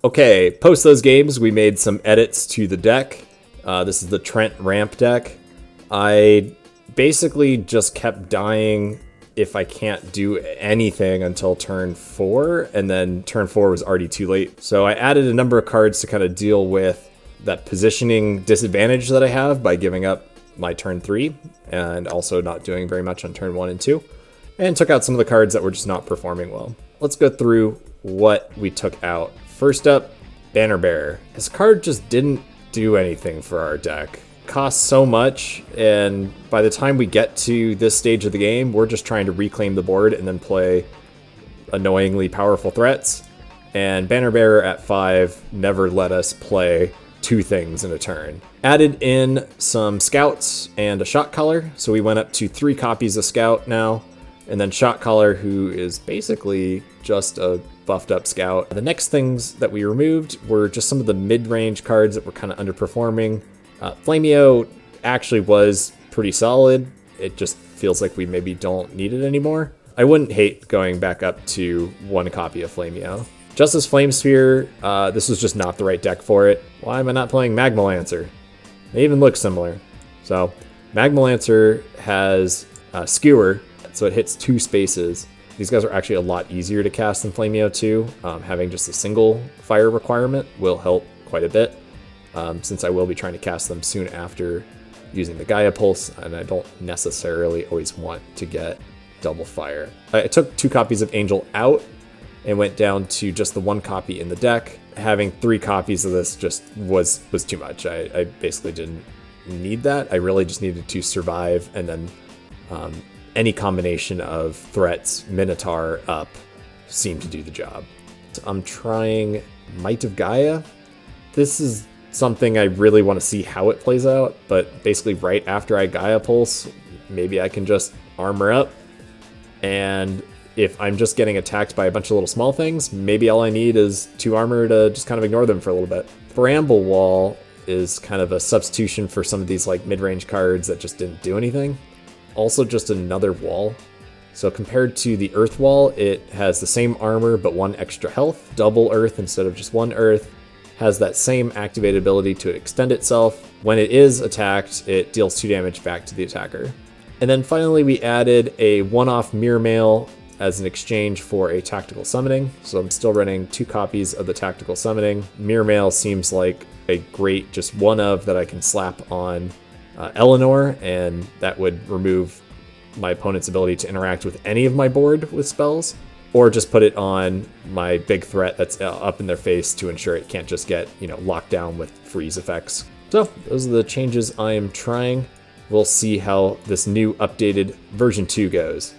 Okay, post those games, we made some edits to the deck. This is the Trent Ramp deck. I basically just kept dying if I can't do anything until turn 4, and then turn 4 was already too late. So I added a number of cards to kind of deal with that positioning disadvantage that I have by giving up my turn 3, and also not doing very much on turn 1 and 2, and took out some of the cards that were just not performing well. Let's go through what we took out. First up, Banner Bearer. This card just didn't do anything for our deck. Costs so much, and by the time we get to this stage of the game, we're just trying to reclaim the board and then play annoyingly powerful threats. And Banner Bearer at 5 never let us play 2 things in a turn. Added in some scouts and a shot caller, so we went up to 3 copies of scout now, and then shot caller, who is basically just a buffed up scout. The next things that we removed were just some of the mid-range cards that were kind of underperforming. Flameo actually was pretty solid. It just feels like we maybe don't need it anymore. I wouldn't hate going back up to 1 copy of Flameo. Justice Flamesphere, this was just not the right deck for it. Why am I not playing Magma Lancer? They even look similar. So Magma Lancer has Skewer, so it hits 2 spaces. These guys are actually a lot easier to cast than Flameo 2. Having just a single fire requirement will help quite a bit, since I will be trying to cast them soon after using the Gaia Pulse, and I don't necessarily always want to get double fire. I took 2 copies of Angel out and went down to just the 1 copy in the deck. Having 3 copies of this just was too much. I basically didn't need that. I really just needed to survive, and then any combination of threats, Minotaur up, seemed to do the job. So I'm trying Might of Gaia. This is something I really want to see how it plays out, but basically right after I Gaia Pulse, maybe I can just armor up, and if I'm just getting attacked by a bunch of little small things, maybe all I need is 2 armor to just kind of ignore them for a little bit. Bramble Wall is kind of a substitution for some of these like mid-range cards that just didn't do anything. Also just another wall. So compared to the Earth Wall, it has the same armor but 1 extra health, double Earth instead of just 1 Earth, has that same activated ability to extend itself. When it is attacked, it deals 2 damage back to the attacker. And then finally we added a one-off Mirror Mail as an exchange for a tactical summoning. So I'm still running 2 copies of the tactical summoning. Mirror Mail seems like a great just one of that I can slap on Eleanor, and that would remove my opponent's ability to interact with any of my board with spells, or just put it on my big threat that's up in their face to ensure it can't just get, locked down with freeze effects. So those are the changes I am trying. We'll see how this new updated version 2 goes.